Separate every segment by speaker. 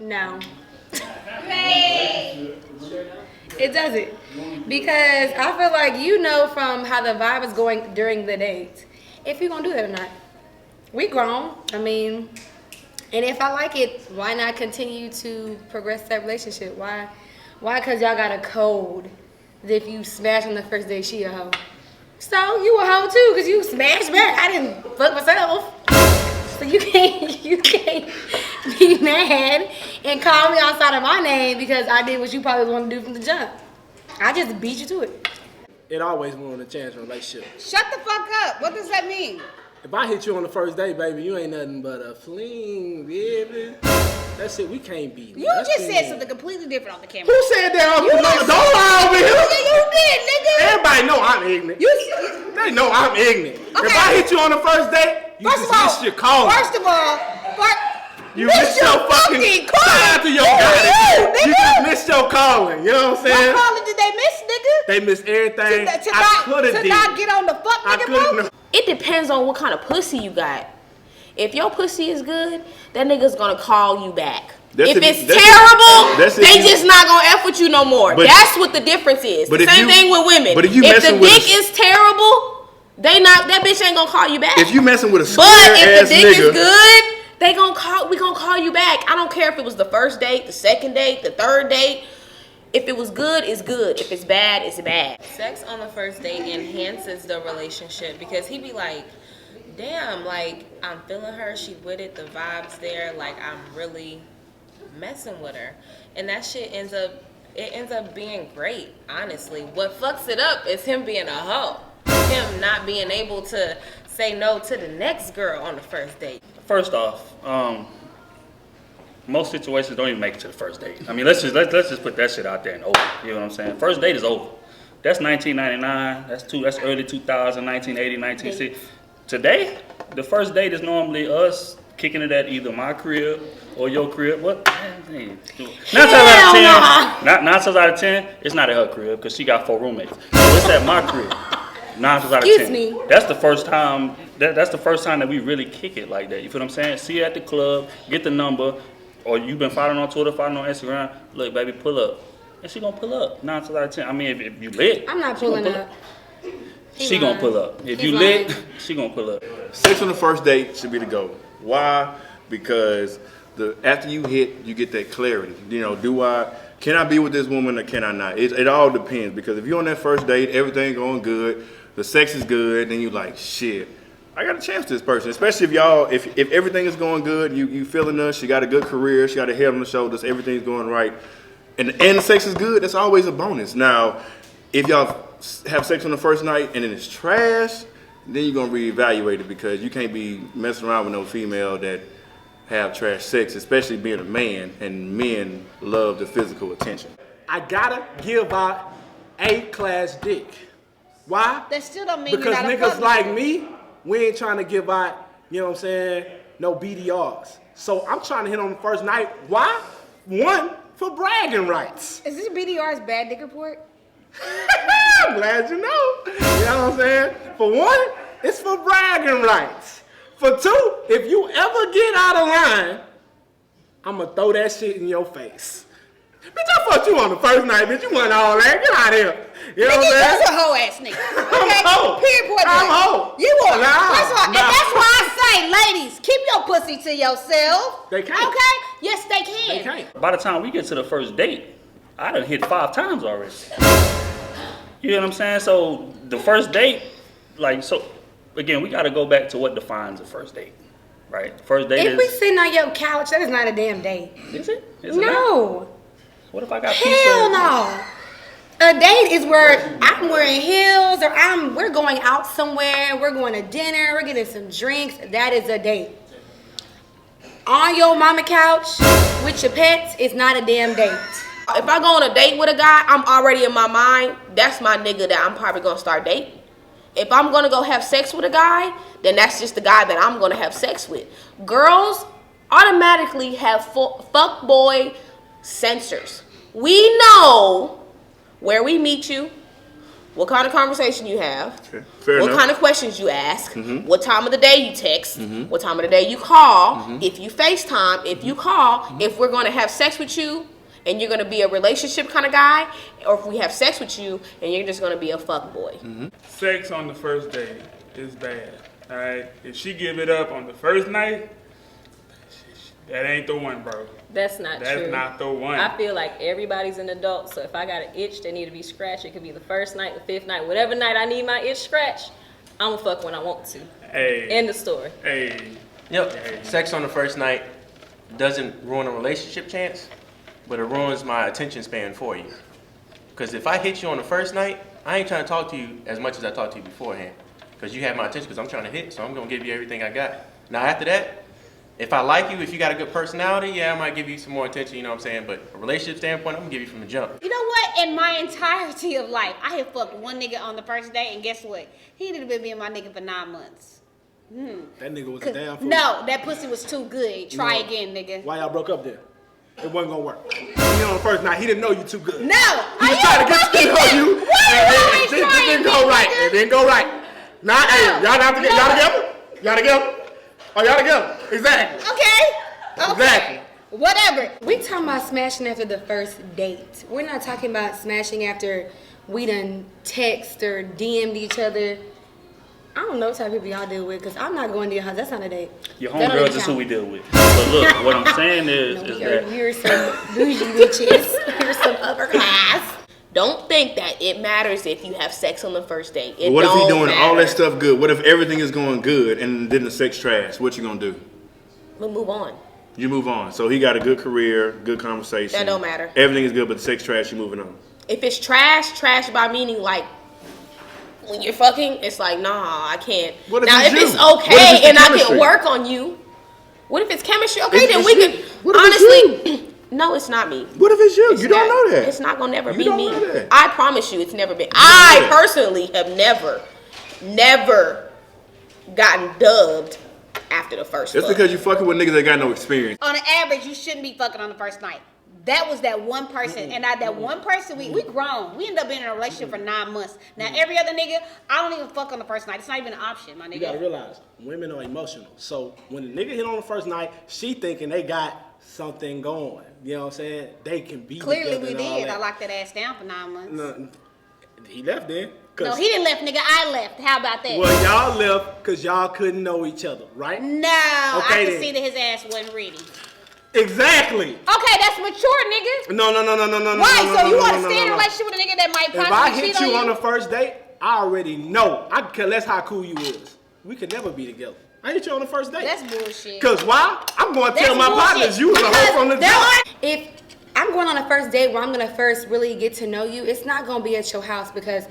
Speaker 1: No. It doesn't. Because I feel like you know from how the vibe is going during the date if you're going to do that or not. We grown. I mean, and if I like it, why not continue to progress that relationship? Why? Because y'all got a code that if you smash on the first day, she a hoe. So you a hoe too because you smashed back. I didn't fuck myself. So you can't be mad and call me outside of my name because I did what you probably want to do from the jump. I just beat you to it.
Speaker 2: It always ruins a chance in a relationship.
Speaker 3: Shut the fuck up. What does that mean?
Speaker 2: If I hit you on the first day, baby, you ain't nothing but a fling, baby. That's it. We can't beat.
Speaker 3: You just said something completely different on the camera.
Speaker 2: Who said that on the camera? Don't lie over here.
Speaker 3: You did, nigga.
Speaker 2: Everybody know I'm ignorant. They know I'm ignorant.
Speaker 3: Okay.
Speaker 2: If I hit you on the first date, you just missed your call.
Speaker 3: First of all,
Speaker 2: you missed your fucking call. You just missed your calling. You know what I'm saying?
Speaker 3: What calling did they miss, nigga?
Speaker 2: They missed everything.
Speaker 3: To not get on the fuck nigga, bro?
Speaker 4: It depends on what kind of pussy you got. If your pussy is good, that nigga's gonna call you back. If it's terrible, they just not gonna F with you no more. That's what the difference is. The same thing with women. But if the dick is terrible, that bitch ain't gonna call you back.
Speaker 5: If you messing with a square
Speaker 4: But if
Speaker 5: ass
Speaker 4: the dick
Speaker 5: nigga,
Speaker 4: is good, we gonna call you back. I don't care if it was the first date, the second date, the third date. If it was good, it's good. If it's bad, it's bad.
Speaker 6: Sex on the first date enhances the relationship because he be like, damn, like, I'm feeling her, she with it, the vibe's there, like, I'm really messing with her. And that shit ends up being great, honestly. What fucks it up is him being a hoe. Him not being able to say no to the next girl on the first date.
Speaker 7: First off, most situations don't even make it to the first date. I mean, let's just put that shit out there and over. You know what I'm saying? First date is over. That's 1999. That's early 2000, 1980, 1960. Today, the first date is normally us kicking it at either my crib or your crib. What? 9 times out of 10, it's not at her crib because she got 4 roommates. So it's at my crib. 9 times out of 10.
Speaker 1: Excuse me.
Speaker 7: That's the first time. That's the first time that we really kick it like that. You feel what I'm saying? See her at the club, get the number, or you've been following on Twitter, following on Instagram. Look, baby, pull up, and she gonna pull up. 9 times out of 10. I mean, if you lit,
Speaker 1: I'm not pulling up.
Speaker 7: She gonna pull up. If you lit, she gonna pull up.
Speaker 5: sex on the first date should be the goal. Why? Because after you hit, you get that clarity. You know, can I be with this woman or can I not? It all depends, because if you're on that first date, everything going good, the sex is good, then you like, shit, I got a chance to this person. Especially if everything is going good, you feeling her, she got a good career, she got a head on the shoulders, everything's going right, and the sex is good, that's always a bonus. Now, if y'all have sex on the first night and then it's trash, then you're gonna reevaluate it, because you can't be messing around with no female that have trash sex, especially being a man, and men love the physical attention.
Speaker 2: I gotta give out A-class dick. Why?
Speaker 3: That still don't mean
Speaker 2: because
Speaker 3: you're not a
Speaker 2: niggas
Speaker 3: fuck
Speaker 2: like
Speaker 3: nigga.
Speaker 2: me, we ain't trying to give out, you know what I'm saying, no BDRs. So I'm trying to hit on the first night. Why? One, for bragging rights.
Speaker 3: Is this BDR's bad dick report?
Speaker 2: I'm glad you know. You know what I'm saying? For one, it's for bragging rights. For two, if you ever get out of line, I'm gonna throw that shit in your face. Bitch, I fucked you on the first night, bitch. You want all that? Get out of here. You know what I'm saying?
Speaker 3: You're a hoe ass nigga. Okay?
Speaker 2: I'm hoe.
Speaker 3: Period, point
Speaker 2: I'm
Speaker 3: blank.
Speaker 2: hoe.
Speaker 3: You are.
Speaker 2: Nah,
Speaker 3: That's why,
Speaker 2: nah.
Speaker 3: and that's why I say, ladies, keep your pussy to yourself.
Speaker 2: They can't.
Speaker 3: Okay? Yes, they can.
Speaker 2: They can't.
Speaker 7: By the time we get to the first date, I done hit 5 times already. You know what I'm saying? So the first date, again, we got to go back to what defines a first date, right? First date
Speaker 1: If we sitting on your couch, that is not a damn date.
Speaker 7: Is it? Is it
Speaker 1: No.
Speaker 7: not? What if I got pizza?
Speaker 1: Hell no. A date is where I'm wearing heels, or we're going out somewhere, we're going to dinner, we're getting some drinks. That is a date. On your mama couch with your pets is not a damn date.
Speaker 4: If I go on a date with a guy, I'm already in my mind, that's my nigga that I'm probably gonna start dating. If I'm gonna go have sex with a guy, then that's just the guy that I'm gonna have sex with. Girls automatically have fuckboy sensors. We know where we meet you, what kind of conversation you have,
Speaker 5: Okay. Fair
Speaker 4: what
Speaker 5: enough.
Speaker 4: kind of questions you ask, what time of the day you text, what time of the day you call, if you FaceTime, if you call, if we're going to have sex with you and you're going to be a relationship kind of guy, or if we have sex with you and you're just going to be a fuck boy.
Speaker 8: Sex on the first date is bad. All right, if she give it up on the first night, that ain't the one, bro.
Speaker 6: That's not true.
Speaker 8: That's not the one.
Speaker 6: I feel like everybody's an adult, so if I got an itch that need to be scratched, it could be the first night, the fifth night, whatever night I need my itch scratched, I'm gonna fuck when I want to.
Speaker 8: Hey.
Speaker 6: End the story.
Speaker 8: Hey.
Speaker 9: Yep.
Speaker 8: Hey.
Speaker 9: Sex on the first night doesn't ruin a relationship chance, but it ruins my attention span for you. Because if I hit you on the first night, I ain't trying to talk to you as much as I talked to you beforehand. Because you have my attention, because I'm trying to hit, so I'm going to give you everything I got. Now after that, if I like you, if you got a good personality, yeah, I might give you some more attention, you know what I'm saying? But a relationship standpoint, I'm going to give you from the jump.
Speaker 3: You know what? In my entirety of life, I have fucked one nigga on the first date, and guess what? He done been being my nigga for 9 months.
Speaker 2: That nigga was a damn fool.
Speaker 3: No, that pussy was too good. Try again, nigga.
Speaker 2: Why y'all broke up then? It wasn't gonna work. He on the first night, he didn't know you too good.
Speaker 3: No!
Speaker 2: He was trying to get to know you, and it didn't go right. It didn't go right. Nah, hey, y'all not together? Y'all together? Y'all together? Oh, y'all together? Exactly.
Speaker 3: Okay.
Speaker 2: Exactly.
Speaker 3: Whatever.
Speaker 1: We talking about smashing after the first date. We're not talking about smashing after we done text or DM'd each other. I don't know what type of people y'all deal with, because I'm not going to your house. That's not a date.
Speaker 7: Your
Speaker 1: That don't
Speaker 7: homegirls
Speaker 1: even
Speaker 7: is who
Speaker 1: count.
Speaker 7: we deal with. But look, what I'm saying is that
Speaker 1: You're some bougie bitches. You're some upper class.
Speaker 4: Don't think that it matters if you have sex on the first date. It
Speaker 5: But what if he
Speaker 4: don't
Speaker 5: doing all
Speaker 4: matter.
Speaker 5: that stuff good? What if everything is going good and then the sex trash? What you gonna do?
Speaker 4: We'll move on.
Speaker 5: You move on. So he got a good career, good conversation.
Speaker 4: That don't matter.
Speaker 5: Everything is good, but the sex trash, you moving on.
Speaker 4: If it's trash by meaning like when you're fucking, it's like, nah, I can't.
Speaker 5: What if
Speaker 4: now,
Speaker 5: it's
Speaker 4: if
Speaker 5: you?
Speaker 4: it's
Speaker 5: What if
Speaker 4: okay
Speaker 5: it's the
Speaker 4: and I
Speaker 5: chemistry?
Speaker 4: can work on you, what if it's chemistry? Okay,
Speaker 5: It's-
Speaker 4: then
Speaker 5: it's
Speaker 4: we
Speaker 5: you.
Speaker 4: can.
Speaker 5: What if it's
Speaker 4: Honestly, no, it's not me.
Speaker 5: What if it's you?
Speaker 4: It's
Speaker 5: You don't
Speaker 4: not-
Speaker 5: know that.
Speaker 4: It's not gonna never
Speaker 5: You
Speaker 4: be
Speaker 5: don't
Speaker 4: me.
Speaker 5: know that.
Speaker 4: I promise you, it's never been.
Speaker 5: don't know
Speaker 4: I
Speaker 5: that.
Speaker 4: personally have never gotten dubbed after the first.
Speaker 5: That's
Speaker 4: fuck.
Speaker 5: because you fucking with niggas that got no experience.
Speaker 3: On an average, you shouldn't be fucking on the first night. That was that one person, and that one person, we grown. We ended up being in a relationship for 9 months. Now every other nigga, I don't even fuck on the first night. It's not even an option, my
Speaker 2: You gotta
Speaker 3: nigga.
Speaker 2: realize, women are emotional. So when the nigga hit on the first night, she thinking they got something going. You know what I'm saying? They can be
Speaker 3: Clearly
Speaker 2: together
Speaker 3: we
Speaker 2: and all
Speaker 3: did.
Speaker 2: that.
Speaker 3: I locked that ass down for 9 months.
Speaker 2: No, he left then.
Speaker 3: No, he didn't left, nigga. I left. How about that?
Speaker 2: Well, y'all left because y'all couldn't know each other, right?
Speaker 3: No, I
Speaker 2: Okay,
Speaker 3: could
Speaker 2: then.
Speaker 3: see that his ass wasn't ready.
Speaker 2: Exactly.
Speaker 3: Okay, that's mature, nigga.
Speaker 2: No.
Speaker 3: Why?
Speaker 2: No,
Speaker 3: So you
Speaker 2: no,
Speaker 3: want to
Speaker 2: no,
Speaker 3: stay in a
Speaker 2: no.
Speaker 3: relationship with a nigga that might
Speaker 2: If I
Speaker 3: possibly
Speaker 2: hit
Speaker 3: cheat
Speaker 2: you
Speaker 3: on
Speaker 2: on
Speaker 3: you?
Speaker 2: the first date, I already know. I could care less how cool you is. We could never be together. I hit you on the first date.
Speaker 3: That's bullshit.
Speaker 2: Cause why? I'm going to
Speaker 3: That's
Speaker 2: tell my
Speaker 3: bullshit.
Speaker 2: partners you was a hoe
Speaker 3: Because
Speaker 2: from the
Speaker 3: there
Speaker 2: jump.
Speaker 3: are-
Speaker 1: If I'm going on a first date where I'm gonna first really get to know you, it's not gonna be at your house, because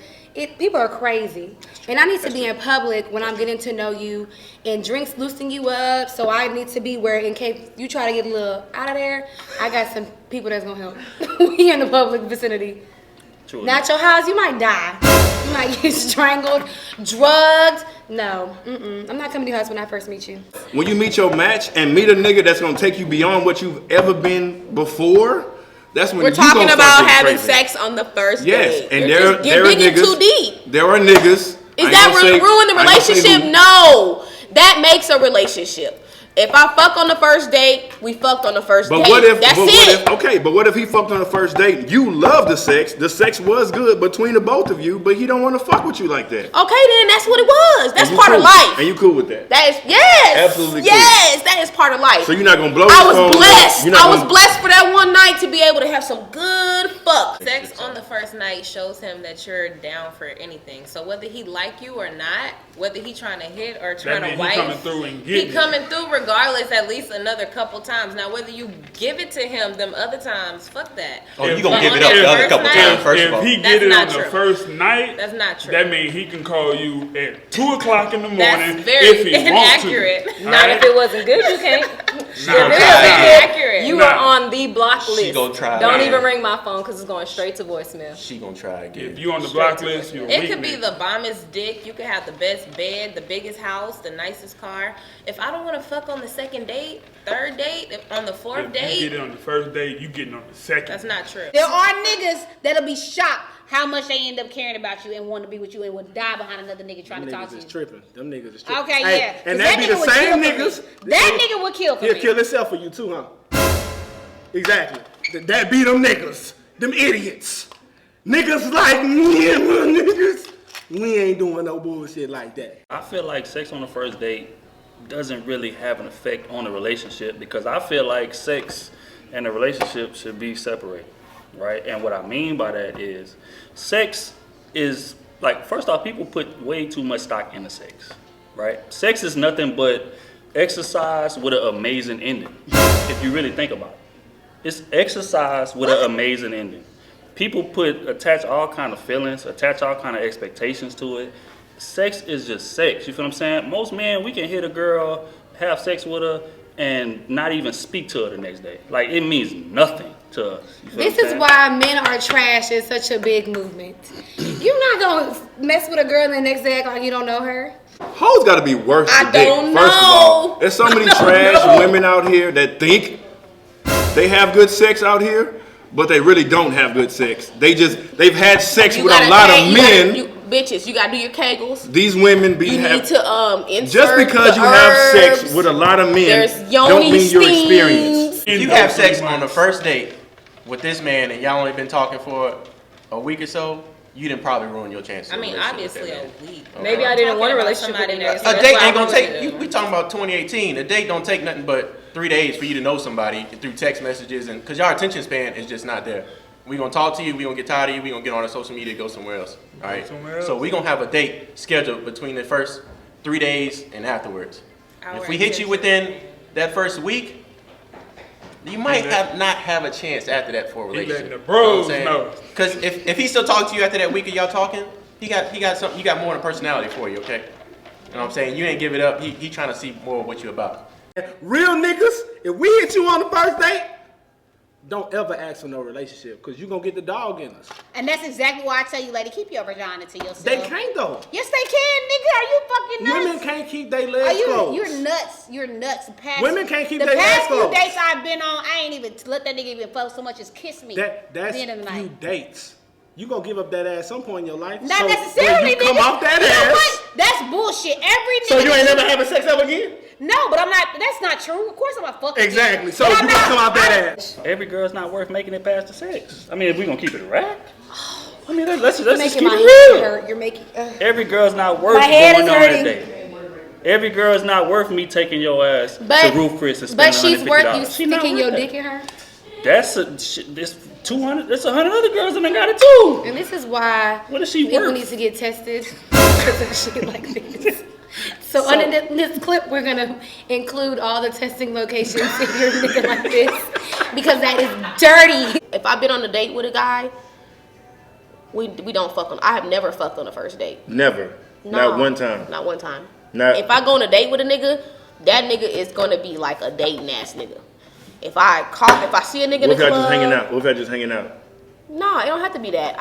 Speaker 1: people are crazy, and I need to be in public when I'm getting to know you, and drinks loosen you up. So I need to be where, in case you try to get a little out of there, I got some people that's gonna help. We in the public vicinity.
Speaker 7: True.
Speaker 1: Not your house. You might die. You might get strangled, drugged. No, I'm not coming to your house when I first meet you.
Speaker 5: When you meet your match and meet a nigga that's gonna take you beyond what you've ever been before, that's when
Speaker 4: We're
Speaker 5: you
Speaker 4: talking
Speaker 5: gonna
Speaker 4: about
Speaker 5: start getting
Speaker 4: having
Speaker 5: crazy.
Speaker 4: sex on the first
Speaker 5: Yes,
Speaker 4: date.
Speaker 5: and
Speaker 4: you're
Speaker 5: there are
Speaker 4: digging
Speaker 5: niggas.
Speaker 4: too deep.
Speaker 5: There are niggas.
Speaker 4: Is that ruin the relationship? No, that makes a relationship. If I fuck on the first date, we fucked on the first
Speaker 5: But
Speaker 4: date.
Speaker 5: what if?
Speaker 4: That's
Speaker 5: but
Speaker 4: it.
Speaker 5: what if he fucked on the first date? You love the sex. The sex was good between the both of you, but he don't want to fuck with you like that.
Speaker 4: Okay, then that's what it was. That's
Speaker 5: And you
Speaker 4: part of
Speaker 5: cool.
Speaker 4: life.
Speaker 5: And you cool with that?
Speaker 4: That is yes,
Speaker 5: Absolutely cool.
Speaker 4: yes, that is part of life.
Speaker 5: So you're not gonna blow.
Speaker 4: I
Speaker 5: his
Speaker 4: was
Speaker 5: phone up.
Speaker 4: blessed.
Speaker 5: You're not
Speaker 4: I was
Speaker 5: gonna-
Speaker 4: blessed for that one night to be able to have some good fuck.
Speaker 6: Sex on the first night shows him that you're down for anything. So whether he like you or not, whether he trying to hit or trying
Speaker 8: mean
Speaker 6: to
Speaker 8: he
Speaker 6: wife,
Speaker 8: coming through and
Speaker 6: he
Speaker 8: getting it.
Speaker 6: coming through regardless at least another couple times. Now whether you give it to him them other times, fuck that.
Speaker 9: Oh, you
Speaker 8: If-
Speaker 9: gonna give it
Speaker 6: on
Speaker 9: up
Speaker 6: that
Speaker 9: the other
Speaker 6: first
Speaker 9: couple
Speaker 6: night-
Speaker 9: times, first of
Speaker 8: If
Speaker 9: all.
Speaker 8: he
Speaker 6: That's
Speaker 8: get it
Speaker 6: not
Speaker 8: on the
Speaker 6: true.
Speaker 8: first night,
Speaker 6: That's not true.
Speaker 8: that means he can call you at 2 o'clock in the morning
Speaker 6: That's very
Speaker 8: if he wants
Speaker 6: inaccurate.
Speaker 8: to.
Speaker 6: Not if it wasn't good, you can't.
Speaker 8: Nah,
Speaker 6: If it wasn't
Speaker 8: nah.
Speaker 6: accurate.
Speaker 1: You
Speaker 8: not.
Speaker 6: are on the block list.
Speaker 9: She gonna try
Speaker 6: Don't
Speaker 9: again.
Speaker 6: even ring my phone because it's going straight to voicemail.
Speaker 9: She gonna try again.
Speaker 8: If you on the block list, you're a
Speaker 6: It
Speaker 8: weak
Speaker 6: could be
Speaker 8: nigga.
Speaker 6: the bombest dick. You could have the best bed, the biggest house, the nicest car. If I don't want to fuck on the second date, third date, on the fourth
Speaker 8: If
Speaker 6: date,
Speaker 8: you get it on the first date, you getting on the second.
Speaker 6: that's not true.
Speaker 3: There are niggas that'll be shocked how much they end up caring about you and want to be with you and would die behind another nigga trying
Speaker 2: Them
Speaker 3: to talk
Speaker 2: niggas
Speaker 3: to
Speaker 2: is
Speaker 3: you.
Speaker 2: tripping. Them niggas is tripping.
Speaker 3: Okay,
Speaker 2: Hey,
Speaker 3: yeah. 'Cause
Speaker 2: and that be
Speaker 3: nigga
Speaker 2: the
Speaker 3: would
Speaker 2: same
Speaker 3: kill for me.
Speaker 2: niggas.
Speaker 3: That nigga would kill for
Speaker 2: He'll
Speaker 3: me.
Speaker 2: kill himself for you too, huh? Exactly. That be them niggas. Them idiots. Niggas like me and my niggas. We ain't doing no bullshit like that.
Speaker 7: I feel like sex on the first date doesn't really have an effect on the relationship because I feel like sex and the relationship should be separated, right? And what I mean by that is sex is like, first off, people put way too much stock into sex, right? Sex is nothing but exercise with an amazing ending, if you really think about it. It's exercise with an amazing ending. People attach all kind of feelings, attach all kind of expectations to it. Sex is just sex, you feel what I'm saying? Most men, we can hit a girl, have sex with her, and not even speak to her the next day. Like, it means nothing to us. You feel
Speaker 1: This
Speaker 7: what I'm
Speaker 1: is
Speaker 7: saying?
Speaker 1: why men are trash is such a big movement. You're not gonna mess with a girl and the next day act like you don't know her.
Speaker 5: Hoes gotta be worse
Speaker 1: I
Speaker 5: than dick.
Speaker 1: don't
Speaker 5: First of
Speaker 1: know.
Speaker 5: all, there's so many trash women out here that think they have good sex out here, but they really don't have good sex. They've had sex
Speaker 4: You
Speaker 5: with
Speaker 4: gotta
Speaker 5: a lot
Speaker 4: pay-
Speaker 5: of
Speaker 4: you
Speaker 5: men.
Speaker 4: gotta- bitches, you gotta do your kegels.
Speaker 5: These women be
Speaker 4: You need to insert
Speaker 5: just because
Speaker 4: the
Speaker 5: you have
Speaker 4: herbs.
Speaker 5: sex with a lot of men
Speaker 4: There's
Speaker 5: don't
Speaker 4: yoni
Speaker 5: mean you're
Speaker 4: steams.
Speaker 5: experienced.
Speaker 9: If you have sex on the first date with this man and y'all only been talking for a week or so, you didn't probably ruin your chances.
Speaker 6: I
Speaker 9: of
Speaker 6: mean,
Speaker 9: relationship with
Speaker 6: obviously
Speaker 9: that man.
Speaker 6: a week.
Speaker 3: Maybe I didn't want a
Speaker 6: Talking about
Speaker 3: relationship with
Speaker 6: somebody
Speaker 3: him.
Speaker 6: next-
Speaker 9: A
Speaker 6: that's
Speaker 9: date
Speaker 6: why
Speaker 9: ain't gonna
Speaker 6: I
Speaker 9: take.
Speaker 6: wanted
Speaker 9: We talking about 2018. A date don't take nothing but 3 days for you to know somebody through text messages, and because your attention span is just not there. We gonna talk to you. We gonna get tired of you. We gonna get on our social media, go somewhere else. All right.
Speaker 8: Somewhere else.
Speaker 9: So we gonna have a date scheduled between the first 3 days and afterwards.
Speaker 6: Our
Speaker 9: If we hit you within that first week, you might not have a chance after that for a
Speaker 8: He
Speaker 9: relationship.
Speaker 8: letting the bros know.
Speaker 9: Because if he still talking to you after that week of y'all talking, he got something. You got more than personality for you. Okay. You know what I'm saying? You ain't give it up. He trying to see more of what you about.
Speaker 2: Real niggas, if we hit you on the first date, don't ever ask for no relationship because you're going to get the dog in us.
Speaker 3: And that's exactly why I tell you, lady, keep your vagina to yourself.
Speaker 2: They can't though.
Speaker 3: Yes, they can, nigga. Are you fucking nuts?
Speaker 2: Women can't keep their
Speaker 3: Are
Speaker 2: legs
Speaker 3: you?
Speaker 2: closed.
Speaker 3: You're nuts. You're nuts.
Speaker 2: Women can't keep
Speaker 3: the
Speaker 2: their legs
Speaker 3: past few
Speaker 2: closed.
Speaker 3: dates I've been on, I ain't even let that nigga even fuck so much as kiss me.
Speaker 2: That's
Speaker 3: at the end of the
Speaker 2: few
Speaker 3: night.
Speaker 2: dates. You gonna give up that ass some point in your life.
Speaker 3: Not
Speaker 2: So
Speaker 3: necessarily,
Speaker 2: when you come
Speaker 3: nigga.
Speaker 2: off that
Speaker 3: You know
Speaker 2: ass.
Speaker 3: what? That's bullshit. Every nigga.
Speaker 2: So you ain't never having sex ever again?
Speaker 3: No, but I'm not. That's not true. Of course I'm not fucking.
Speaker 2: Exactly. So
Speaker 3: But
Speaker 2: you
Speaker 3: I'm
Speaker 2: gonna
Speaker 3: not-
Speaker 2: come off that ass.
Speaker 7: Every girl's not worth making it past the sex. I mean, if we gonna keep it a rack, I mean, let's just
Speaker 1: Making
Speaker 7: keep
Speaker 1: my
Speaker 7: it
Speaker 1: head
Speaker 7: real.
Speaker 1: hurt. You're making.
Speaker 7: Every girl's not worth
Speaker 1: My head
Speaker 7: going
Speaker 1: is
Speaker 7: on
Speaker 1: hurting.
Speaker 7: that date. Every girl's not worth me taking your ass
Speaker 1: But-
Speaker 7: to Roof Chris and
Speaker 1: But
Speaker 7: spending
Speaker 1: she's
Speaker 7: $150.
Speaker 1: worth you
Speaker 7: She not
Speaker 1: sticking
Speaker 7: worth
Speaker 1: your
Speaker 7: that.
Speaker 1: dick in her.
Speaker 7: That's this 200. There's 100 other girls that done got it too.
Speaker 1: And this is why
Speaker 7: What is she
Speaker 1: people
Speaker 7: worth?
Speaker 1: need to get tested because of shit like this. So under this clip, we're gonna include all the testing locations if you're a nigga like this because that is dirty.
Speaker 4: If I've been on a date with a guy, we don't fuck on. I have never fucked on the first date.
Speaker 5: Never.
Speaker 4: No,
Speaker 5: Not one time.
Speaker 4: Not one time.
Speaker 5: Not-
Speaker 4: If I go on a date with a nigga, that nigga is gonna be like a dating ass nigga. If I see a nigga in
Speaker 5: What
Speaker 4: the
Speaker 5: if I
Speaker 4: club,
Speaker 5: just hanging out? What if I just hanging out?
Speaker 4: Nah, it don't have to be that.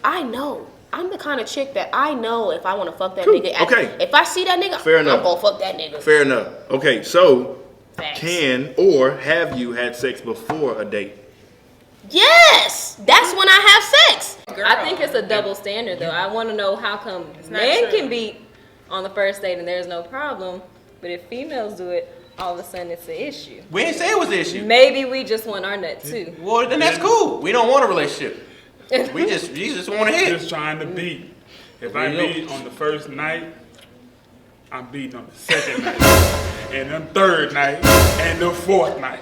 Speaker 4: I know. I'm the kind of chick that I know if I want to fuck that
Speaker 5: Cool.
Speaker 4: nigga.
Speaker 5: Okay.
Speaker 4: If I see that nigga,
Speaker 5: Fair enough.
Speaker 4: I'm gonna fuck that nigga.
Speaker 5: Fair enough. Okay, so
Speaker 4: Facts.
Speaker 5: can or have you had sex before a date?
Speaker 4: Yes, that's when I have sex.
Speaker 6: I think it's a double standard, though. I want to know how come men can beat on the first date and there's no problem, but if females do it, all of a sudden it's an issue.
Speaker 9: We didn't say it was an issue.
Speaker 6: Maybe we just want our nut too.
Speaker 9: Well, then that's cool. We don't want a relationship. We just want to hit.
Speaker 8: Just trying to beat. If I beat on the first night, I'm beating on the second night, and the third night, and the fourth night.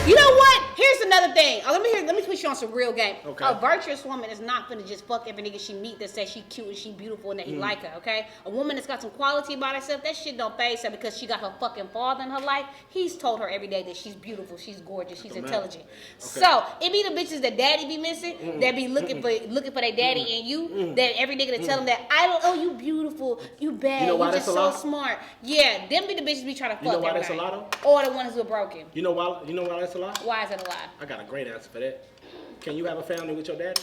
Speaker 3: You know what? Here's another thing. Let me put you on some real game.
Speaker 2: Okay.
Speaker 3: A virtuous woman is not finna just fuck every nigga she meet that says she cute and she beautiful and that he like her, okay? A woman that's got some quality about herself, that shit don't phase her because she got her fucking father in her life. He's told her every day that she's beautiful, she's gorgeous, she's intelligent. Okay. So it be the bitches that daddy be missing, that be looking for their daddy and you, that every nigga that tell them that you beautiful, you bad, you just so smart. Yeah, them be the bitches be trying to fuck.
Speaker 2: You know why that's a lot?
Speaker 3: Or the ones who are broken.
Speaker 2: You know why that's a lie?
Speaker 3: Why is it a lie?
Speaker 2: I got a great answer for that. Can you have a family with your daddy?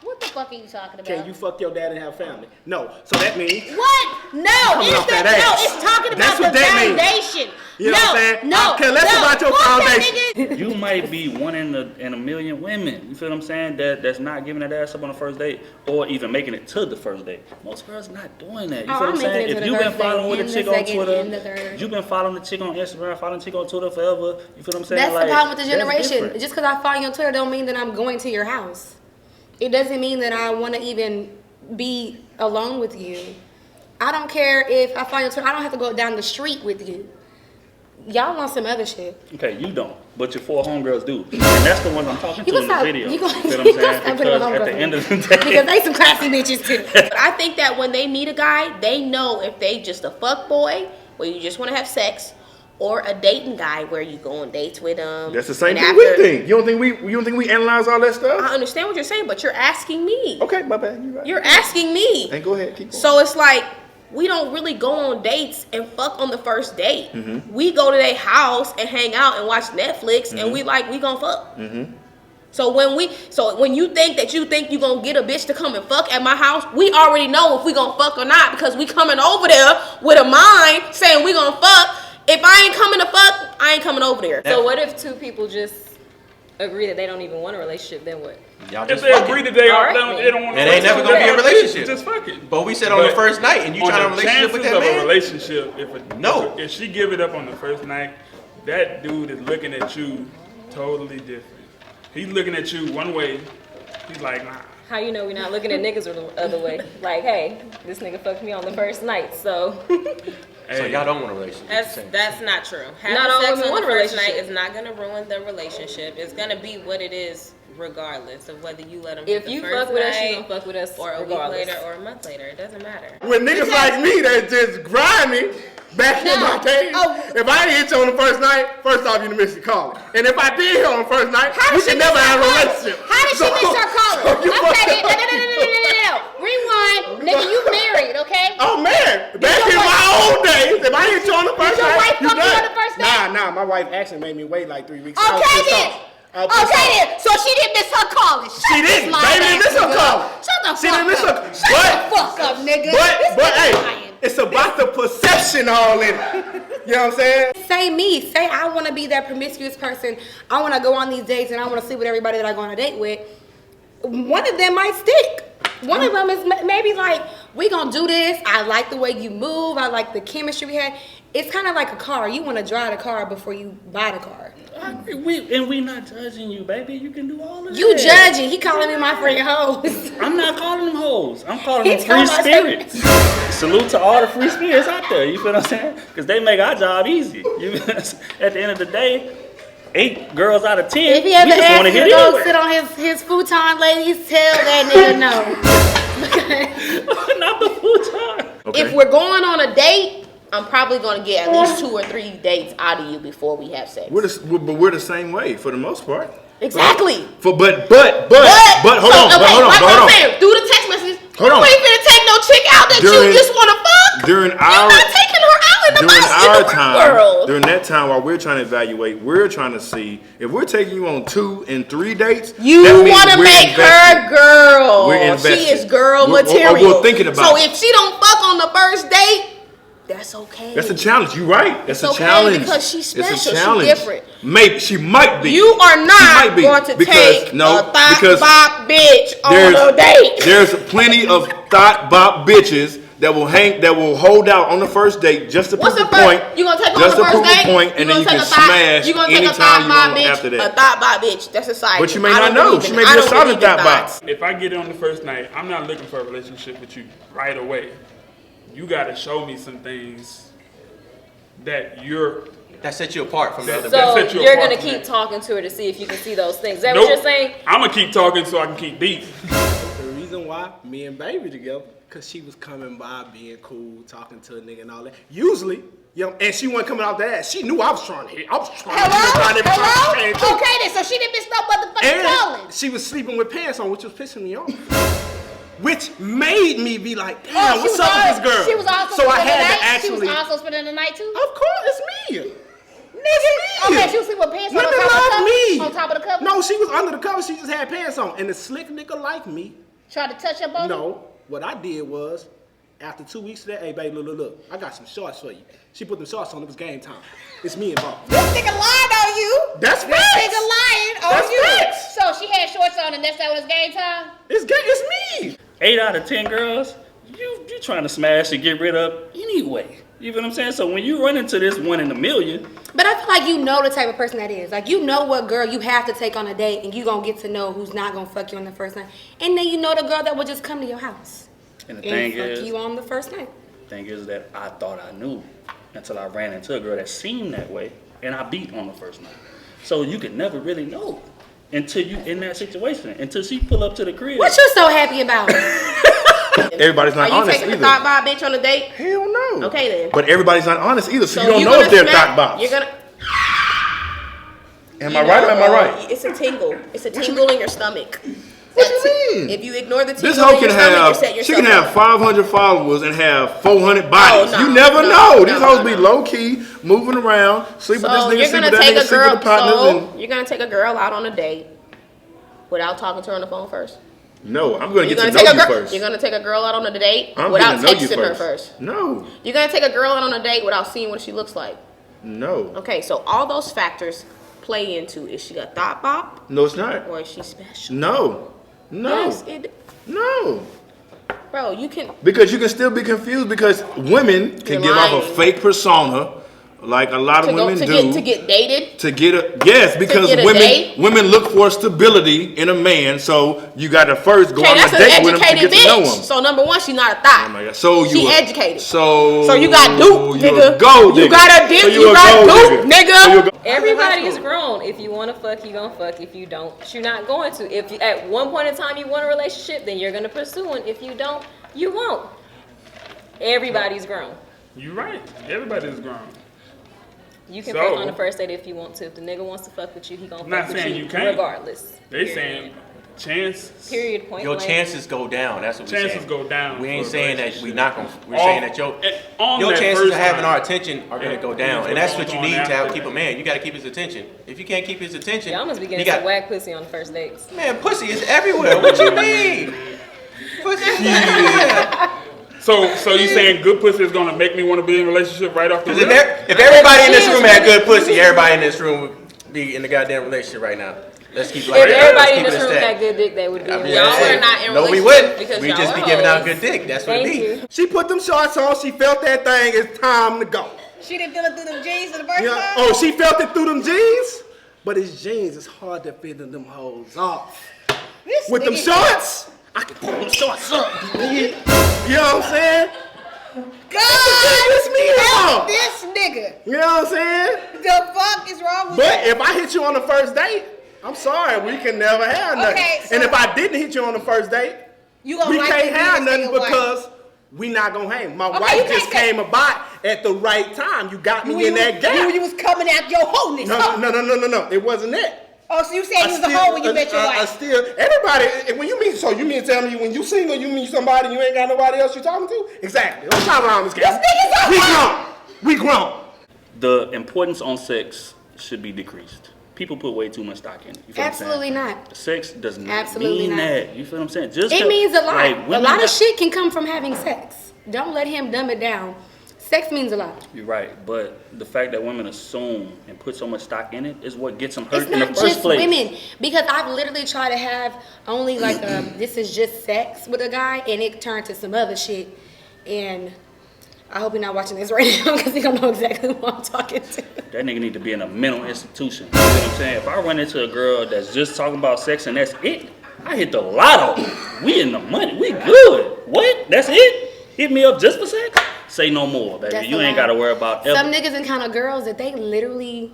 Speaker 3: What the fuck are you talking about?
Speaker 2: Can you fuck your dad and have a family? No. So that means
Speaker 3: what? No, it's talking about the foundation.
Speaker 2: You know what I'm saying? I care less about your foundation.
Speaker 7: You might be one in a million women. You feel what I'm saying? That's not giving that ass up on the first date, or even making it to the first date. Most girls not doing that. You feel what I'm saying? If you've been following with a chick on Twitter, you've been following the chick on Instagram, following the chick on Twitter forever. You feel what I'm saying?
Speaker 1: That's the problem with the generation. Just because I follow you on Twitter don't mean that I'm going to your house. It doesn't mean that I want to even be alone with you. I don't care if I follow you on Twitter. I don't have to go down the street with you. Y'all want some other shit.
Speaker 7: Okay, you don't, but your 4 homegirls do, and that's the ones I'm talking to in the video.
Speaker 1: You
Speaker 7: know what I'm saying? Because at the end of the day,
Speaker 1: because they some classy bitches too.
Speaker 4: But I think that when they meet a guy, they know if they just a fuck boy where you just want to have sex, or a dating guy where you go on dates with them.
Speaker 5: That's the same thing we think. You don't think we analyze all that stuff?
Speaker 4: I understand what you're saying, but you're asking me.
Speaker 5: Okay, my bad. You're right.
Speaker 4: You're asking me.
Speaker 5: And go ahead, keep going.
Speaker 4: So it's like, we don't really go on dates and fuck on the first date. Mm-hmm. We go to their house and hang out and watch Netflix, and we gonna fuck. Mm-hmm. So when you think you gonna get a bitch to come and fuck at my house, we already know if we gonna fuck or not, because we coming over there with a mind saying we gonna fuck. If I ain't coming to fuck, I ain't coming over there.
Speaker 6: So what if 2 people just agree that they don't even want a relationship? Then what?
Speaker 9: Y'all just
Speaker 8: if they agree that they don't want
Speaker 9: it ain't never gonna be a relationship.
Speaker 8: Just fuck it.
Speaker 9: But we said on the first night, and you trying to relationship with that man?
Speaker 8: A relationship, if she give it up on the first night, that dude is looking at you totally different. He's looking at you one way. He's like, nah.
Speaker 6: How you know we're not looking at niggas the other way? Like, hey, this nigga fucked me on the first night, so.
Speaker 9: So y'all don't want a relationship.
Speaker 6: That's not true. Having sex on the first night is not gonna ruin the relationship. It's gonna be what it is, regardless of whether you let them. If you fuck with us, you gonna fuck with us, or a week later, or a month later. It doesn't matter.
Speaker 2: When niggas like me that just grinding back in my days, if I didn't hit you on the first night, first off, you missed your calling. And if I did hit on the first night, we should never have a relationship.
Speaker 3: How did she miss her calling? Okay, no. Rewind, nigga, you married, okay?
Speaker 2: Oh man, back in my old days, if I hit you on the first night,
Speaker 3: your wife fucked you on the first night?
Speaker 2: Nah, my wife actually made me wait like 3 weeks.
Speaker 3: Okay then. So she didn't miss her calling.
Speaker 2: She didn't. Baby didn't miss her calling.
Speaker 3: Shut the fuck up.
Speaker 2: She didn't miss her.
Speaker 3: Shut the fuck up, nigga.
Speaker 2: But hey, it's about the perception all in it. You know what I'm saying?
Speaker 1: Say me. Say I want to be that promiscuous person. I want to go on these dates and I want to sleep with everybody that I go on a date with. One of them might stick. One of them is maybe like, we gonna do this. I like the way you move. I like the chemistry we had. It's kind of like a car. You want to drive the car before you buy the car.
Speaker 7: We not judging you, baby. You can do all of that.
Speaker 1: You judging. He calling me my friend hoes.
Speaker 7: I'm not calling them hoes. I'm calling them free spirits. Salute to all the free spirits out there. You feel what I'm saying? Because they make our job easy. At the end of the day, 8 girls out of 10,
Speaker 1: if he ever
Speaker 7: just want to
Speaker 1: hit
Speaker 7: hit
Speaker 1: go sit on his futon, ladies, tell that nigga no.
Speaker 7: Not the futon.
Speaker 4: Okay. If we're going on a date, I'm probably going to get at least 2 or 3 dates out of you before we have sex.
Speaker 5: We're the same way for the most part.
Speaker 4: Exactly.
Speaker 5: But hold on.
Speaker 4: Through the text messages,
Speaker 5: hold on.
Speaker 4: You ain't finna take no chick out that you just want to fuck.
Speaker 5: You're not taking her out in the world. During that time, while we're trying to evaluate, we're trying to see if we're taking you on 2 and 3 dates.
Speaker 4: You want to make her girl.
Speaker 5: We're invested.
Speaker 4: She is girl material.
Speaker 5: We're thinking about.
Speaker 4: So if she don't fuck on the first date, that's okay.
Speaker 5: That's a challenge. You're right. That's
Speaker 4: it's
Speaker 5: a challenge.
Speaker 4: Because she's special.
Speaker 5: It's a challenge.
Speaker 4: She's different.
Speaker 5: Maybe she might be.
Speaker 4: You are not going to take a thought-bop bitch on a date.
Speaker 5: There's plenty of thought-bop bitches that will hold out on the first date just to prove a point.
Speaker 4: You gonna take her on the first date?
Speaker 5: Point, and then you can smash anytime you want after that.
Speaker 4: A thought-bop bitch. That's a side.
Speaker 5: But you may not know. She may be a solid thought-bop.
Speaker 8: If I get on the first night, I'm not looking for a relationship with you right away. You gotta show me some things that you're
Speaker 9: that sets you apart from the other.
Speaker 6: So
Speaker 8: set you
Speaker 6: you're
Speaker 8: apart
Speaker 6: gonna
Speaker 8: from
Speaker 6: keep
Speaker 8: that.
Speaker 6: talking to her to see if you can see those things. Is that
Speaker 8: Nope.
Speaker 6: what you're saying?
Speaker 8: I'm gonna keep talking so I can keep deep.
Speaker 2: The reason why me and baby together, cause she was coming by being cool, talking to a nigga and all that. Usually, and she wasn't coming out the ass. She knew I was trying to hit. I was trying to hit.
Speaker 3: Hello? Okay then, so she didn't miss no motherfucking calling.
Speaker 2: And she was sleeping with pants on, which was pissing me off. Which made me be like, damn, what's up with this girl?
Speaker 3: She was also
Speaker 2: so I
Speaker 3: spending
Speaker 2: had
Speaker 3: the
Speaker 2: to
Speaker 3: night?
Speaker 2: actually.
Speaker 3: She was also spending the night too?
Speaker 2: Of course, it's me.
Speaker 3: Nigga. Okay, she was sleeping with pants on
Speaker 2: Women
Speaker 3: top of the
Speaker 2: love
Speaker 3: cover?
Speaker 2: me.
Speaker 3: On top of the cover?
Speaker 2: No, she was under the cover. She just had pants on. And the slick nigga like me.
Speaker 3: Tried to touch her body?
Speaker 2: No, what I did was, after 2 weeks of that, hey, babe, look, I got some shorts for you. She put them shorts on. It was game time. It's me involved.
Speaker 3: This nigga lied on you.
Speaker 2: That's
Speaker 3: This
Speaker 2: facts.
Speaker 3: nigga lying on
Speaker 2: That's
Speaker 3: you.
Speaker 2: facts.
Speaker 3: So she had shorts on and that's that when it's game time?
Speaker 2: It's me.
Speaker 7: 8 out of 10 girls, you trying to smash and get rid of anyway. You know what I'm saying? So when you run into this 1 in a million,
Speaker 1: But I feel like you know the type of person that is. Like, you know what girl you have to take on a date, and you gonna get to know who's not gonna fuck you on the first night. And then you know the girl that will just come to your house
Speaker 7: and the
Speaker 1: and
Speaker 7: thing
Speaker 1: fuck
Speaker 7: is,
Speaker 1: you on the first night.
Speaker 7: that I thought I knew until I ran into a girl that seemed that way, and I beat on the first night. So you could never really know until you in that situation, until she pull up to the crib.
Speaker 1: What you so happy about?
Speaker 5: Everybody's not
Speaker 4: Are you
Speaker 5: honest
Speaker 4: taking a
Speaker 5: either.
Speaker 4: thought by a bitch on a date?
Speaker 5: Hell no.
Speaker 4: Okay then.
Speaker 5: But everybody's not honest either, so, you don't
Speaker 4: you're
Speaker 5: know
Speaker 4: gonna
Speaker 5: if they're
Speaker 4: smack-
Speaker 5: thought bots.
Speaker 4: You're gonna.
Speaker 5: Am I right or am I right?
Speaker 4: It's a tingle. It's a tingle in your stomach.
Speaker 5: What you mean?
Speaker 4: If you ignore the tingle
Speaker 5: This hoe
Speaker 4: in your
Speaker 5: can
Speaker 4: stomach, you
Speaker 5: have,
Speaker 4: set
Speaker 5: she
Speaker 4: yourself
Speaker 5: can have
Speaker 4: up.
Speaker 5: 500 followers and have 400 bodies.
Speaker 4: Oh, no,
Speaker 5: you never
Speaker 4: no,
Speaker 5: know.
Speaker 4: no,
Speaker 5: These
Speaker 4: no,
Speaker 5: hoes
Speaker 4: no.
Speaker 5: be low key, moving around, sleep with this
Speaker 4: So
Speaker 5: nigga,
Speaker 4: you're
Speaker 5: sleep
Speaker 4: gonna
Speaker 5: with that
Speaker 4: take
Speaker 5: nigga,
Speaker 4: a
Speaker 5: sleep
Speaker 4: girl.
Speaker 5: with the partners.
Speaker 4: So you're gonna take a girl out on a date without talking to her on the phone first.
Speaker 5: No, I'm gonna
Speaker 4: You're
Speaker 5: get
Speaker 4: gonna
Speaker 5: to
Speaker 4: take
Speaker 5: know
Speaker 4: a
Speaker 5: you
Speaker 4: girl.
Speaker 5: first.
Speaker 4: You're gonna take a girl out on a date
Speaker 5: I'm
Speaker 4: without
Speaker 5: getting to know you
Speaker 4: texting her first.
Speaker 5: No,
Speaker 4: You're gonna take a girl out on a date without seeing what she looks like.
Speaker 5: no,
Speaker 4: Okay, so all those factors play into is she a thought bop
Speaker 5: no, it's not.
Speaker 4: or is she special?
Speaker 5: No,
Speaker 4: Yes, it.
Speaker 5: no.
Speaker 4: Bro, you can.
Speaker 5: Because you can still be confused because women can
Speaker 4: You're
Speaker 5: give off a
Speaker 4: lying.
Speaker 5: fake persona, like a lot of women do.
Speaker 4: To get dated.
Speaker 5: To get a yes, because
Speaker 4: get a date?
Speaker 5: women look for stability in a man, so you got to first go
Speaker 4: Okay,
Speaker 5: on
Speaker 4: that's
Speaker 5: a
Speaker 4: an
Speaker 5: date with him to
Speaker 4: educated
Speaker 5: get to know
Speaker 4: bitch.
Speaker 5: him.
Speaker 4: So number one, she's not a thought.
Speaker 5: Oh my God. So
Speaker 4: She
Speaker 5: you
Speaker 4: educated.
Speaker 5: So
Speaker 4: you got duped,
Speaker 5: you
Speaker 4: nigga.
Speaker 5: a gold
Speaker 4: You
Speaker 5: digger.
Speaker 4: got a dip.
Speaker 5: So
Speaker 4: You
Speaker 5: a
Speaker 4: got
Speaker 5: gold
Speaker 4: duped,
Speaker 5: digger.
Speaker 4: nigga.
Speaker 5: So you a go-
Speaker 6: Everybody is grown. If you want to fuck, you gonna fuck. If you don't, you're not going to. If you, at one point in time you want a relationship, then you're gonna pursue one. If you don't, you won't. Everybody's grown.
Speaker 8: You right. Everybody's grown.
Speaker 6: You can
Speaker 8: So-
Speaker 6: fuck on the first date if you want to. If the nigga wants to fuck with you, he gonna
Speaker 8: I'm not
Speaker 6: fuck with
Speaker 8: saying
Speaker 6: you
Speaker 8: you can't.
Speaker 6: regardless.
Speaker 8: They saying chance.
Speaker 6: Period. Point
Speaker 9: Your
Speaker 6: blank.
Speaker 9: chances go down. That's what we're saying.
Speaker 8: Chances go down
Speaker 9: We ain't
Speaker 8: for a
Speaker 9: saying that
Speaker 8: relationship.
Speaker 9: we not gonna. We're
Speaker 8: All-
Speaker 9: saying that your
Speaker 8: on
Speaker 9: your
Speaker 8: that
Speaker 9: chances
Speaker 8: first
Speaker 9: of having
Speaker 8: time.
Speaker 9: our attention are gonna go down,
Speaker 8: Yeah,
Speaker 9: and that's
Speaker 8: what's
Speaker 9: what you
Speaker 8: going
Speaker 9: need
Speaker 8: on
Speaker 9: to have,
Speaker 8: after
Speaker 9: keep a man. You got to keep his attention. If you can't keep his attention,
Speaker 6: Y'all must be
Speaker 9: you
Speaker 6: getting
Speaker 9: got
Speaker 6: some whack pussy on the first dates.
Speaker 9: man. Pussy is everywhere. What you mean? Pussy is everywhere.
Speaker 8: So you saying good pussy is gonna make me want to be in a relationship right off the
Speaker 9: Because
Speaker 8: rip?
Speaker 9: if everybody in this room had good pussy, everybody in this room would be in the goddamn relationship right now. Let's keep it like
Speaker 6: If
Speaker 9: that.
Speaker 6: everybody in
Speaker 9: Let's
Speaker 6: this
Speaker 9: keep
Speaker 6: room
Speaker 9: it a
Speaker 6: had
Speaker 9: stat.
Speaker 6: good dick, they would be.
Speaker 9: I'm
Speaker 6: in
Speaker 9: just
Speaker 6: a
Speaker 4: Y'all
Speaker 9: saying.
Speaker 4: are not in
Speaker 9: No, we
Speaker 4: relationship
Speaker 9: wouldn't.
Speaker 4: because
Speaker 9: We
Speaker 4: y'all
Speaker 9: just
Speaker 4: are
Speaker 9: be giving out
Speaker 4: hoes.
Speaker 9: good dick. That's what it
Speaker 6: Thank
Speaker 9: be.
Speaker 6: you.
Speaker 2: She put them shorts on. She felt that thing. It's time to go.
Speaker 3: She didn't feel it through them jeans in the first
Speaker 2: You know?
Speaker 3: time?
Speaker 2: Oh, she felt it through them jeans. But his jeans is hard to fit them hoes off.
Speaker 3: This
Speaker 2: With them
Speaker 3: nigga-
Speaker 2: shorts, I can pull them shorts up. You know what I'm saying?
Speaker 3: God,
Speaker 2: Piss me
Speaker 3: help
Speaker 2: off.
Speaker 3: this nigga.
Speaker 2: You know what I'm saying?
Speaker 3: The fuck is wrong with
Speaker 2: But
Speaker 3: that?
Speaker 2: if I hit you on the first date, I'm sorry, we can never have nothing.
Speaker 3: Okay, so-
Speaker 2: and if I didn't hit you on the first date,
Speaker 3: You gonna
Speaker 2: we
Speaker 3: like
Speaker 2: can't
Speaker 3: to be
Speaker 2: have
Speaker 3: this
Speaker 2: nothing
Speaker 3: nigga wife.
Speaker 2: because we not gonna hang. My
Speaker 3: Okay, you
Speaker 2: wife
Speaker 3: can't
Speaker 2: just
Speaker 3: say-
Speaker 2: came about at the right time. You got me in that gap.
Speaker 3: You was coming out your wholeness.
Speaker 2: No,
Speaker 3: huh?
Speaker 2: no. It wasn't that.
Speaker 3: Oh, so you said you was a hoe when you met your
Speaker 2: I
Speaker 3: wife.
Speaker 2: still, everybody, when you meet, so you mean tell me when you single, you meet somebody, you ain't got nobody else you talking to? Exactly. Let's talk around this game. We grown.
Speaker 7: The importance on sex should be decreased. People put way too much stock in it. You feel
Speaker 1: Absolutely
Speaker 7: what I'm saying?
Speaker 1: not.
Speaker 7: Sex does not
Speaker 1: Absolutely
Speaker 7: mean
Speaker 1: not.
Speaker 7: that. You feel what I'm saying? Just
Speaker 1: It
Speaker 7: 'cause,
Speaker 1: means a lot.
Speaker 7: like,
Speaker 1: A
Speaker 7: women
Speaker 1: lot of
Speaker 7: got-
Speaker 1: shit can come from having sex. Don't let him dumb it down. Sex means a lot.
Speaker 7: You're right, but the fact that women assume and put so much stock in it is what gets them hurt
Speaker 1: It's
Speaker 7: in the
Speaker 1: not
Speaker 7: first
Speaker 1: just
Speaker 7: place.
Speaker 1: women, because I've literally tried to have only like this is just sex with a guy, and it turned to some other shit. And I hope you're not watching this right now because he don't know exactly who I'm talking to.
Speaker 7: That nigga need to be in a mental institution. You know what I'm saying? If I run into a girl that's just talking about sex and that's it, I hit the lotto. We in the money. We good. What? That's it? Hit me up just for sex? say no more, baby.
Speaker 1: That's
Speaker 7: You
Speaker 1: a
Speaker 7: ain't
Speaker 1: lie.
Speaker 7: got to worry about ever.
Speaker 1: Some niggas encounter girls that they literally,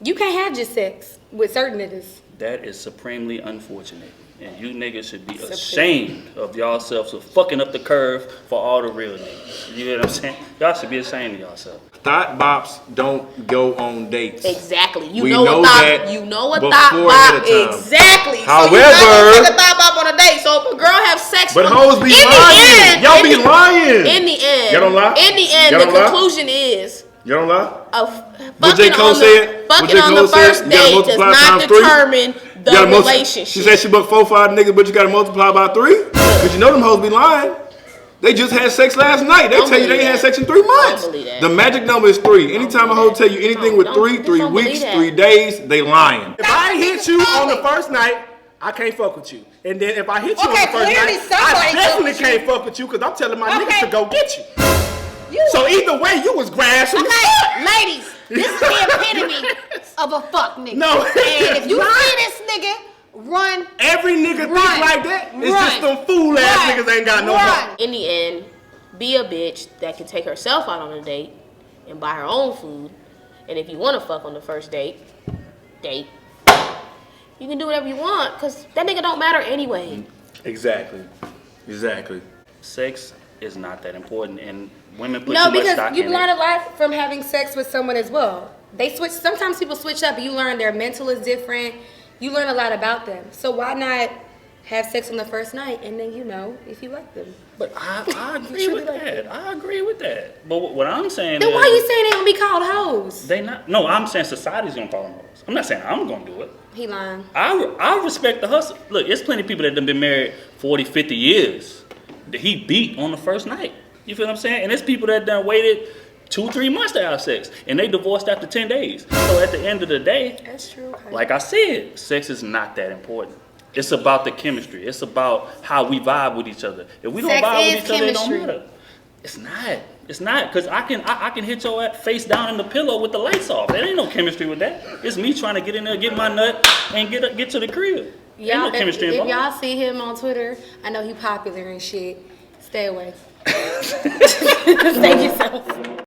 Speaker 1: you can't have just sex with certain niggas.
Speaker 7: That is supremely unfortunate. And you niggas should be ashamed of yourselves for fucking up the curve for all the real niggas. You know what I'm saying? Y'all should be ashamed of yourselves.
Speaker 5: Thought bops don't go on dates.
Speaker 4: Exactly. You
Speaker 5: We
Speaker 4: know
Speaker 5: know
Speaker 4: what
Speaker 5: that
Speaker 4: thought. You know what
Speaker 5: before
Speaker 4: thought
Speaker 5: ahead of
Speaker 4: bop.
Speaker 5: time.
Speaker 4: Exactly.
Speaker 5: However-
Speaker 4: so you're not gonna take a thought bop on a date. So if a girl have sex,
Speaker 5: But
Speaker 4: with
Speaker 5: hoes be
Speaker 4: in
Speaker 5: lying.
Speaker 4: the end,
Speaker 5: Y'all
Speaker 4: in
Speaker 5: be
Speaker 4: the-
Speaker 5: lying.
Speaker 4: In the end,
Speaker 5: Y'all don't lie?
Speaker 4: In the end,
Speaker 5: Y'all
Speaker 4: the
Speaker 5: don't lie?
Speaker 4: conclusion is
Speaker 5: You don't lie? What J.
Speaker 4: fucking
Speaker 5: Cole
Speaker 4: on
Speaker 5: said?
Speaker 4: the
Speaker 5: What
Speaker 4: fucking
Speaker 5: J.
Speaker 4: on
Speaker 5: Cole
Speaker 4: the first
Speaker 5: said? You gotta
Speaker 4: date does
Speaker 5: multiply
Speaker 4: not
Speaker 5: times 3?
Speaker 4: determine
Speaker 5: You
Speaker 4: the
Speaker 5: gotta
Speaker 4: relationship.
Speaker 5: She said she bucked 4 or 5 niggas, but you gotta multiply by 3. Cause you know them hoes be lying. They just had sex last night. They
Speaker 4: Don't
Speaker 5: tell you they
Speaker 4: believe
Speaker 5: had
Speaker 4: that.
Speaker 5: sex in 3 months.
Speaker 4: Don't believe that.
Speaker 5: The magic number is 3. Anytime a hoe tell you anything with
Speaker 4: Don't
Speaker 5: 3
Speaker 4: believe
Speaker 5: weeks,
Speaker 4: that.
Speaker 5: 3 days, they lying.
Speaker 2: If I hit you on the first night, I can't fuck with you. And then if I hit you on
Speaker 3: Okay,
Speaker 2: the first
Speaker 3: clearly
Speaker 2: night,
Speaker 3: somebody
Speaker 2: I definitely
Speaker 3: fuck with you.
Speaker 2: can't fuck with you because I'm telling my niggas
Speaker 3: Okay.
Speaker 2: to go get you.
Speaker 3: You
Speaker 2: So either way, you was grass from the
Speaker 3: okay,
Speaker 2: start.
Speaker 3: ladies, this is the epitome of a fuck nigga.
Speaker 2: No.
Speaker 3: And if you see this nigga, run.
Speaker 2: Every nigga think
Speaker 3: Run.
Speaker 2: like that. It's
Speaker 3: Run.
Speaker 2: just them fool ass
Speaker 3: Run.
Speaker 2: niggas ain't got no
Speaker 3: Run.
Speaker 2: heart.
Speaker 4: In the end, be a bitch that can take herself out on a date and buy her own food. And if you want to fuck on the first date, you can do whatever you want because that nigga don't matter anyway.
Speaker 5: Exactly. Exactly.
Speaker 7: Sex is not that important, and women put
Speaker 1: No,
Speaker 7: too much
Speaker 1: because
Speaker 7: stock
Speaker 1: you
Speaker 7: in
Speaker 1: learn
Speaker 7: it.
Speaker 1: a lot from having sex with someone as well. They switch. Sometimes people switch up, and you learn their mental is different. You learn a lot about them. So why not have sex on the first night, and then you know if you like them?
Speaker 7: But I agree with that. I agree with that. But what I'm saying
Speaker 1: Then
Speaker 7: is,
Speaker 1: why you saying they gonna be called hoes?
Speaker 7: they not? No, I'm saying society's gonna call them hoes. I'm not saying I'm gonna do it.
Speaker 1: He lying.
Speaker 7: I respect the hustle. Look, there's plenty of people that have been married 40, 50 years that he beat on the first night. You feel what I'm saying? And there's people that done waited 2-3 months to have sex, and they divorced after 10 days. So at the end of the day,
Speaker 1: That's true. Okay.
Speaker 7: like I said, sex is not that important. It's about the chemistry. It's about how we vibe with each other. If we don't
Speaker 1: Sex
Speaker 7: vibe
Speaker 1: is
Speaker 7: with each other, it don't
Speaker 1: chemistry.
Speaker 7: matter. It's not. It's not, because I can hit your ass face down in the pillow with the lights off. There ain't no chemistry with that. It's me trying to get in there, get my nut, and get to the crib. Ain't no
Speaker 1: Y'all,
Speaker 7: chemistry
Speaker 1: if
Speaker 7: involved.
Speaker 1: y'all see him on Twitter, I know he popular and shit. Stay away. Thank you so much.